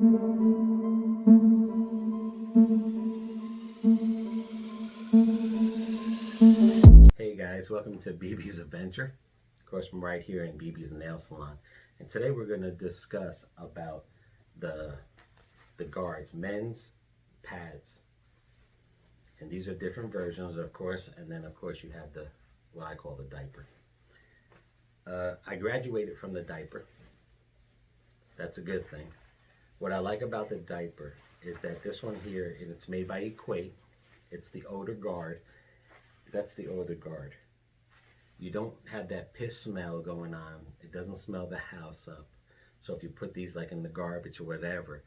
Hey guys, welcome to BB's Adventure. Of course, I'm right here in BB's Nail Salon. And today we're going to discuss about the guards, men's pads. And these are different versions, of course, and then of course you have the what I call the diaper. I graduated from the diaper. That's a good thing. What I like about the diaper is that this one here, and it's made by Equate. It's the odor guard. That's the odor guard. You don't have that piss smell going on. It doesn't smell the house up. So if you put these like in the garbage or whatever,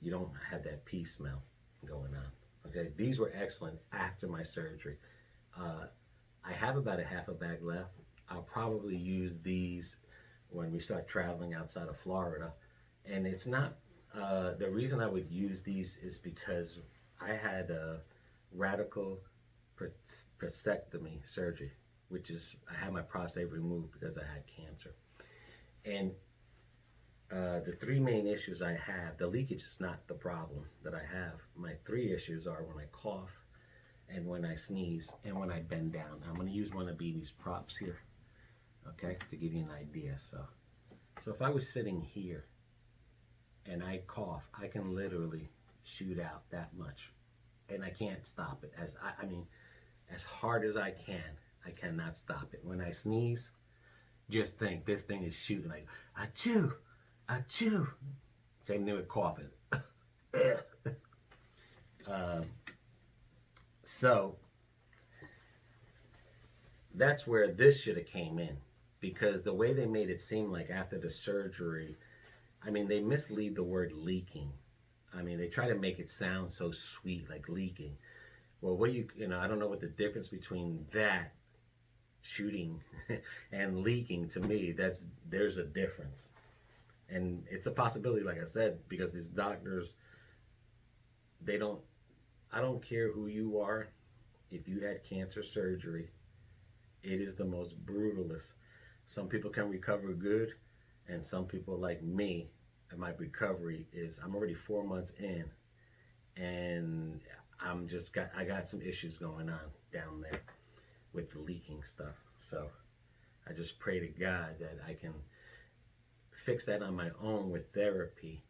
you don't have that pee smell going on. Okay, these were excellent after my surgery. I have about a half a bag left. I'll probably use these when we start traveling outside of Florida. And it's not, the reason I would use these is because I had a radical prostatectomy surgery, which is I had my prostate removed because I had cancer. And the three main issues I have, the leakage is not the problem that I have. My three issues are when I cough and when I sneeze and when I bend down. I'm going to use one of BB's props here, okay, to give you an idea. So if I was sitting here and I cough, I can literally shoot out that much, and I can't stop it. I mean, as hard as I cannot stop it. When I sneeze, just think this thing is shooting like achoo, achoo. Same thing with coughing. So that's where this should have came in, because the way they made it seem like after the surgery, I mean, they mislead the word leaking. I mean, they try to make it sound so sweet, like leaking. Well, what do you know, I don't know what the difference between that shooting and leaking. To me, there's a difference. And it's a possibility, like I said, because these doctors, I don't care who you are. If you had cancer surgery, it is the most brutalest. Some people can recover good, and some people like me, and my recovery is, I'm already 4 months in, and I got some issues going on down there with the leaking stuff. So I just pray to God that I can fix that on my own with therapy,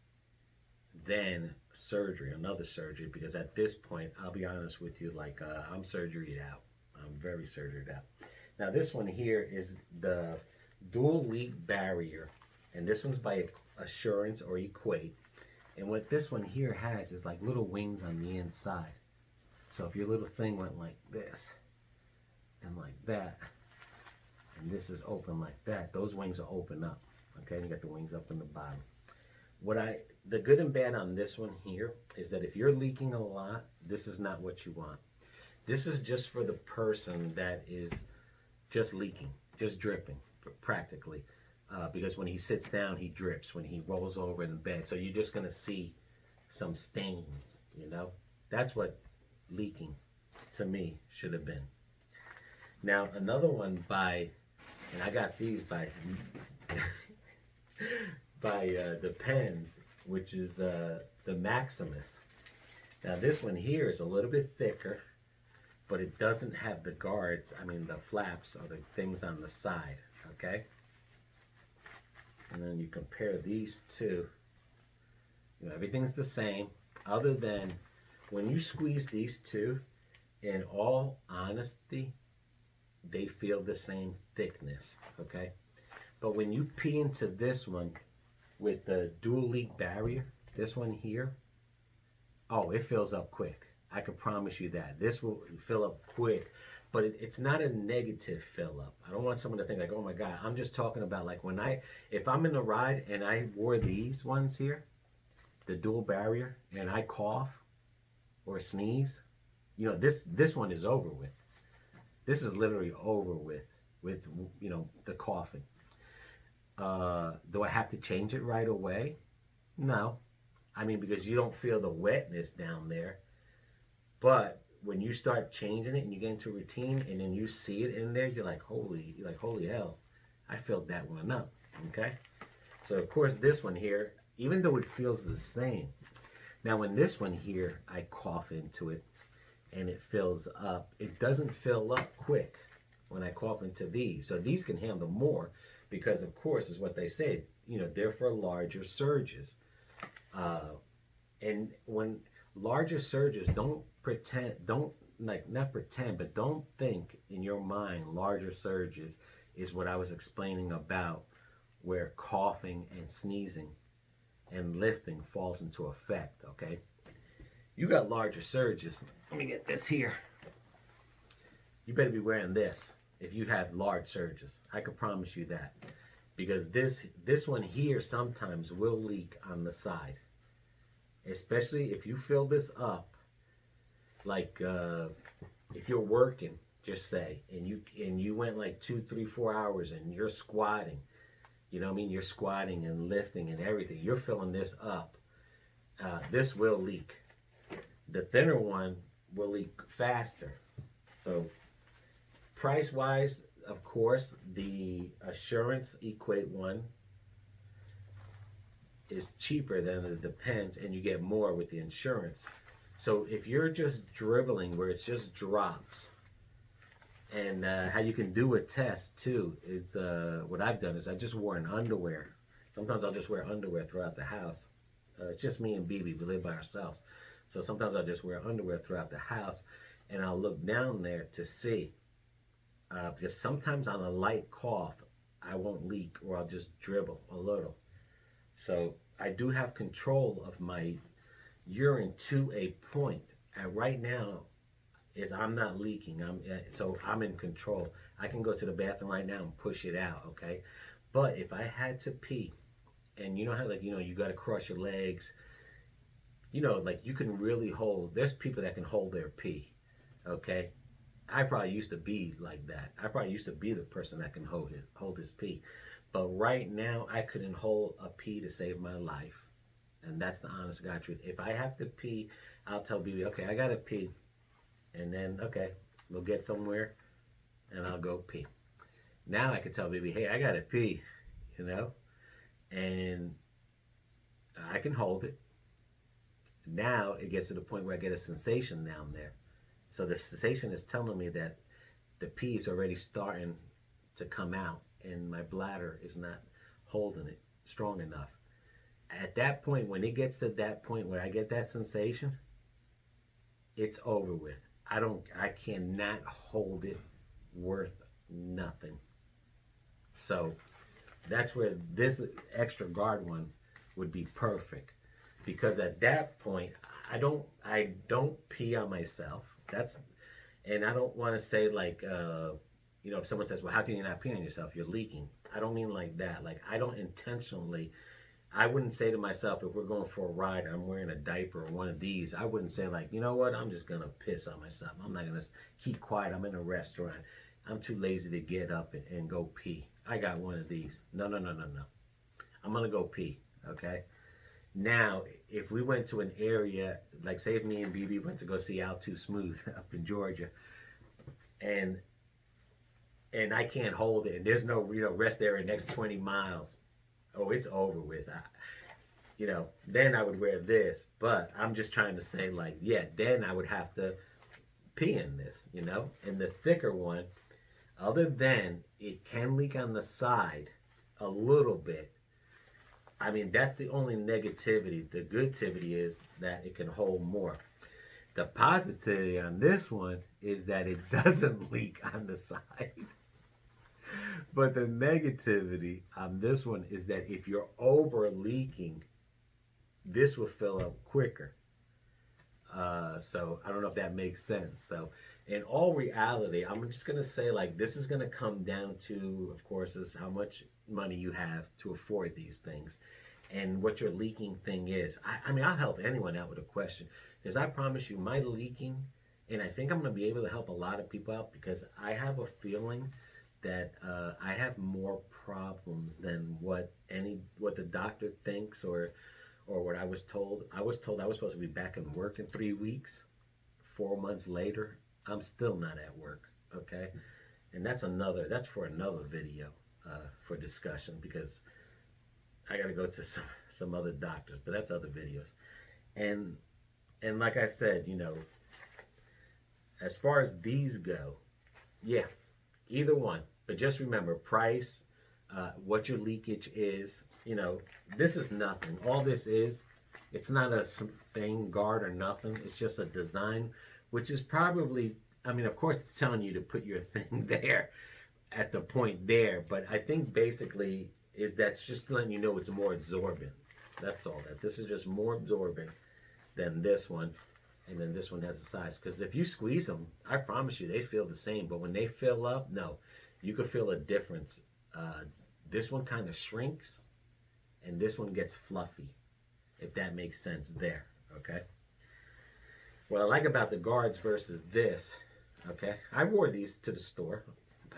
then surgery, another surgery, because at this point, I'll be honest with you, like I'm surgeryed out. I'm very surgeryed out. Now this one here is the dual leak barrier, and this one's by Assurance or Equate. And what this one here has is like little wings on the inside. So if your little thing went like this and like that, and this is open like that, those wings will open up. Okay, you got the wings up in the bottom. The good and bad on this one here is that if you're leaking a lot, this is not what you want. This is just for the person that is just leaking, just dripping, practically. Because when he sits down, he drips. When he rolls over in bed, so you're just gonna see some stains. You know, that's what leaking to me should have been. Now another one by, and I got these by the Pens, which is the Maximus. Now this one here is a little bit thicker, but it doesn't have the guards, I mean the flaps or the things on the side, okay? And then you compare these two, you know, everything's the same, other than when you squeeze these two, in all honesty, they feel the same thickness, okay? But when you pee into this one with the dual leak barrier, this one here, oh, it fills up quick. I can promise you that. This will fill up quick, but it's not a negative fill up. I don't want someone to think like, oh my God, I'm just talking about like if I'm in a ride and I wore these ones here, the dual barrier, and I cough or sneeze, you know, this one is over with. This is literally over with, you know, the coughing. Do I have to change it right away? No. I mean, because you don't feel the wetness down there. But when you start changing it and you get into routine and then you see it in there, you're like, holy hell, I filled that one up, okay? So of course this one here, even though it feels the same. Now in this one here, I cough into it and it fills up. It doesn't fill up quick when I cough into these. So these can handle more because, of course, is what they say, you know, they're for larger surges. And when larger surges, don't pretend, don't like, not pretend, but don't think in your mind larger surges is what I was explaining about, where coughing and sneezing and lifting falls into effect, okay? You got larger surges. Let me get this here. You better be wearing this if you have large surges. I can promise you that. Because this one here sometimes will leak on the side. Especially if you fill this up, like if you're working, just say, and you went like 2, 3, 4 hours and you're squatting, you know what I mean? You're squatting and lifting and everything. You're filling this up. This will leak. The thinner one will leak faster. So price-wise, of course, the Assurance Equate one is cheaper than the Depends, and you get more with the insurance. So if you're just dribbling where it's just drops, and how you can do a test too is what I've done is I just wore an underwear. Sometimes I'll just wear underwear throughout the house. It's just me and BB. We live by ourselves. So sometimes I'll just wear underwear throughout the house, and I'll look down there to see. Because sometimes on a light cough, I won't leak, or I'll just dribble a little. So I do have control of my urine to a point. And right now, I'm not leaking. So I'm in control. I can go to the bathroom right now and push it out, okay? But if I had to pee, and you know how, like, you know, you got to cross your legs, you know, like, you can really hold, there's people that can hold their pee, okay? I probably used to be like that. I probably used to be the person that can hold his pee. But right now, I couldn't hold a pee to save my life. And that's the honest God truth. If I have to pee, I'll tell BB, okay, I got to pee. And then, okay, we'll get somewhere, and I'll go pee. Now I can tell BB, hey, I got to pee, you know? And I can hold it. Now it gets to the point where I get a sensation down there. So the sensation is telling me that the pee is already starting to come out, and my bladder is not holding it strong enough. At that point, when it gets to that point where I get that sensation, it's over with. I cannot hold it worth nothing. So that's where this extra guard one would be perfect, because at that point, I don't pee on myself. And I don't want to say like, you know, if someone says, well, how can you not pee on yourself? You're leaking. I don't mean like that. Like, I don't intentionally, I wouldn't say to myself, if we're going for a ride, I'm wearing a diaper or one of these, I wouldn't say like, you know what, I'm just going to piss on myself. I'm not going to keep quiet. I'm in a restaurant. I'm too lazy to get up and go pee. I got one of these. No. I'm going to go pee, okay? Now, if we went to an area, like say if me and BB went to go see Out Too Smooth up in Georgia, and I can't hold it, and there's no, you know, rest area next 20 miles, oh, it's over with. You know, then I would wear this. But I'm just trying to say, like, yeah, then I would have to pee in this, you know? And the thicker one, other than it can leak on the side a little bit, I mean, that's the only negativity. The goodtivity is that it can hold more. The positivity on this one is that it doesn't leak on the side. But the negativity on this one is that if you're over leaking, this will fill up quicker. So I don't know if that makes sense. So in all reality, I'm just going to say, like, this is going to come down to, of course, is how much money you have to afford these things and what your leaking thing is. I mean, I'll help anyone out with a question, because I promise you my leaking, and I think I'm going to be able to help a lot of people out, because I have a feeling that I have more problems than what the doctor thinks or what I was told. I was told I was supposed to be back in work in 3 weeks. 4 months later, I'm still not at work, okay? And that's for another video for discussion, because I got to go to some other doctors, but that's other videos. And like I said, you know, as far as these go, yeah, either one. But just remember price, what your leakage is. You know, this is nothing. All this is, it's not a thing, guard or nothing. It's just a design, which is probably, I mean, of course it's telling you to put your thing there at the point there. But I think basically is that's just letting you know it's more absorbent. That's all. That this is just more absorbent than this one. And then this one has a size. Because if you squeeze them, I promise you, they feel the same. But when they fill up, no. You can feel a difference. This one kind of shrinks. And this one gets fluffy. If that makes sense there. Okay? What I like about the guards versus this. Okay? I wore these to the store.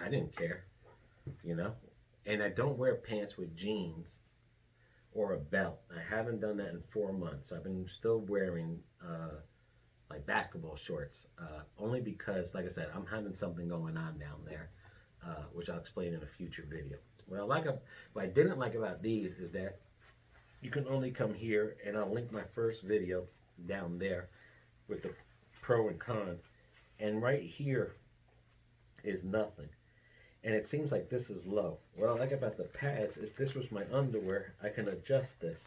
I didn't care. You know? And I don't wear pants with jeans. Or a belt. I haven't done that in 4 months. I've been still wearing... like basketball shorts, only because, like I said, I'm having something going on down there, which I'll explain in a future video. What I didn't like about these is that you can only come here, and I'll link my first video down there with the pro and con, and right here is nothing, and it seems like this is low. What I like about the pads, if this was my underwear, I can adjust this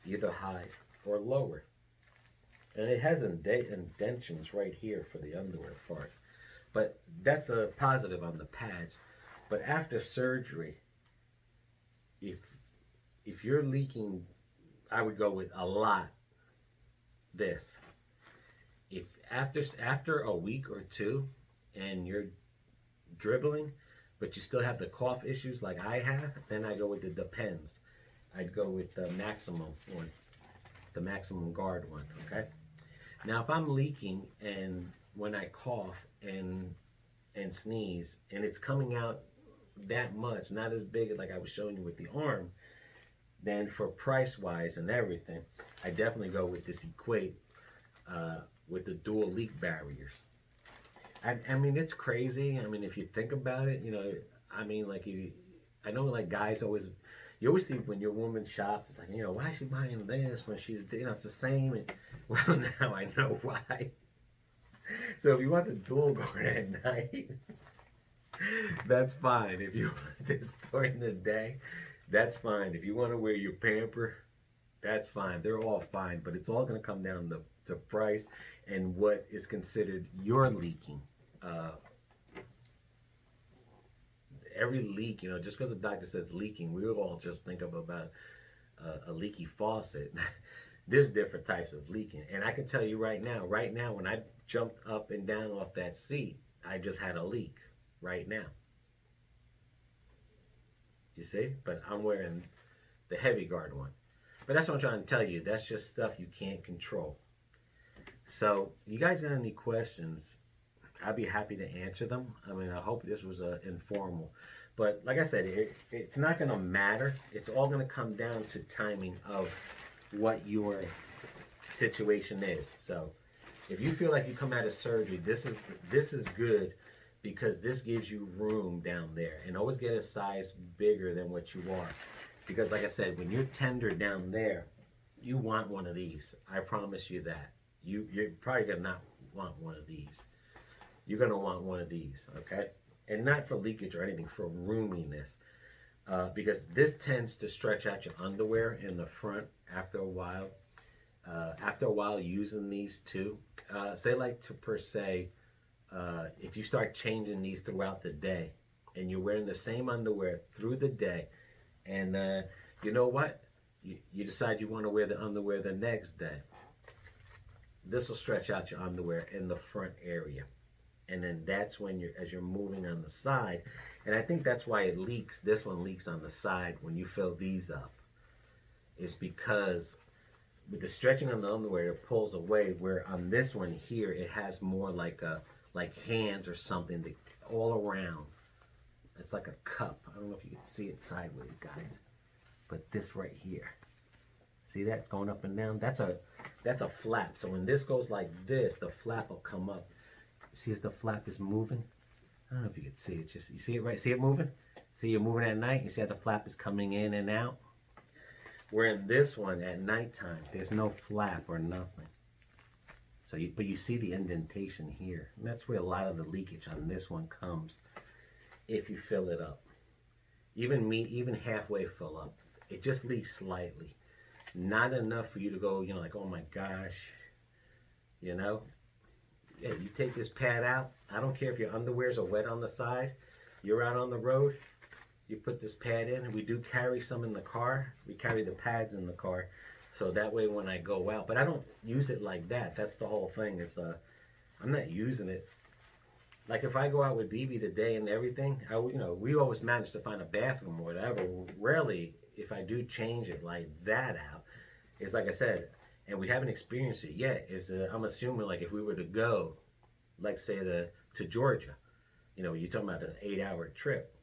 either high or lower. And it has indentions right here for the underwear part. But that's a positive on the pads. But after surgery, if you're leaking, I would go with a lot this. If after a week or two and you're dribbling, but you still have the cough issues like I have, then I go with the Depends. I'd go with the maximum one, the maximum guard one, okay? Now, if I'm leaking and when I cough and sneeze and it's coming out that much, not as big like I was showing you with the arm, then for price-wise and everything, I definitely go with this Equate with the dual leak barriers. I mean, it's crazy. I mean, if you think about it, you know, I mean, like I know like guys always... You always see when your woman shops, it's like, you know, why is she buying this when she's, you know, it's the same. And, well, now I know why. So if you want the dual guard at night, that's fine. If you want this during the day, that's fine. If you want to wear your pamper, that's fine. They're all fine. But it's all going to come down to price and what is considered your leaking. Every leak, you know, just because the doctor says leaking, we all just think of about a leaky faucet. There's different types of leaking. And I can tell you right now, when I jumped up and down off that seat, I just had a leak right now. You see? But I'm wearing the heavy guard one. But that's what I'm trying to tell you. That's just stuff you can't control. So, you guys got any questions? I'd be happy to answer them. I mean, I hope this was informal. But like I said, it's not going to matter. It's all going to come down to timing of what your situation is. So if you feel like you come out of surgery, this is good because this gives you room down there. And always get a size bigger than what you are. Because like I said, when you're tender down there, you want one of these. I promise you that. You're probably going to not want one of these. You're going to want one of these, okay? And not for leakage or anything, for roominess. Because this tends to stretch out your underwear in the front after a while. After a while using these too. Say like to per se, if you start changing these throughout the day, and you're wearing the same underwear through the day, and you know what? You decide you want to wear the underwear the next day. This will stretch out your underwear in the front area. And then that's when as you're moving on the side, and I think that's why it leaks. This one leaks on the side when you fill these up. It's because with the stretching on the underwear, it pulls away. Where on this one here, it has more like hands or something all around. It's like a cup. I don't know if you can see it sideways, guys, but this right here. See that? It's going up and down. That's a flap. So when this goes like this, the flap will come up. See as the flap is moving? I don't know if you can see it. Just you see it right? See it moving? See you're moving at night? You see how the flap is coming in and out? Where in this one at nighttime, there's no flap or nothing. So, but you see the indentation here. And that's where a lot of the leakage on this one comes if you fill it up. Even halfway fill up, it just leaks slightly. Not enough for you to go, like, oh my gosh, Yeah, you take this pad out. I don't care if your underwears are wet on the side. You're out on the road. You put this pad in. We do carry some in the car. We carry the pads in the car. So that way when I go out, but I don't use it like that. That's the whole thing is I'm not using it. Like if I go out with BB today and everything, we always manage to find a bathroom or whatever. Rarely, if I do change it like that out, it's like I said, and we haven't experienced it yet, I'm assuming like if we were to go, like say to Georgia, you're talking about an 8-hour trip,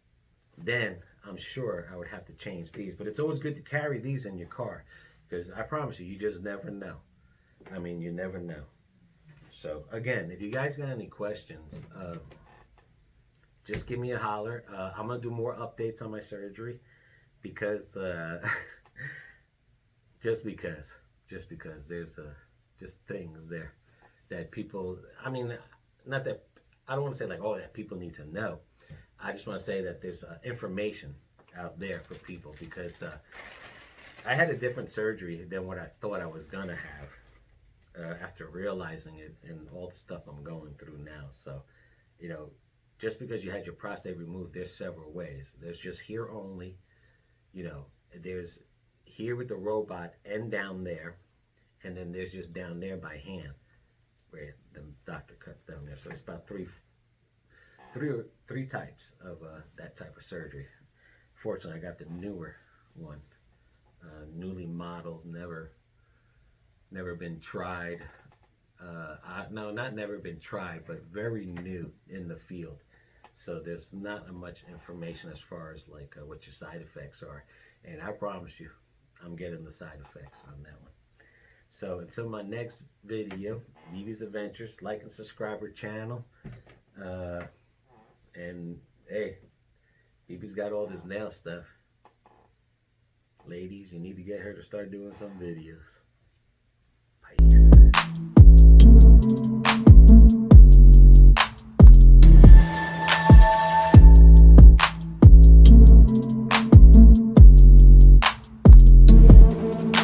then I'm sure I would have to change these. But it's always good to carry these in your car because I promise you, you just never know. I mean, you never know. So again, if you guys got any questions, just give me a holler. I'm gonna do more updates on my surgery because just because there's just things there that people. I mean, not that I don't want to say like that people need to know. I just want to say that there's information out there for people because I had a different surgery than what I thought I was gonna have. After realizing it and all the stuff I'm going through now. So, just because you had your prostate removed, there's several ways. There's just here only, there's here with the robot and down there, and then there's just down there by hand where the doctor cuts down there. So it's about three types of that type of surgery. Fortunately, I got the newer one, newly modeled, never been tried. No, not never been tried, but very new in the field. So there's not much information as far as like what your side effects are. And I promise you, I'm getting the side effects on that one. So until my next video, BB's Adventures, like and subscribe our channel. And hey, BB's got all this nail stuff. Ladies, you need to get her to start doing some videos.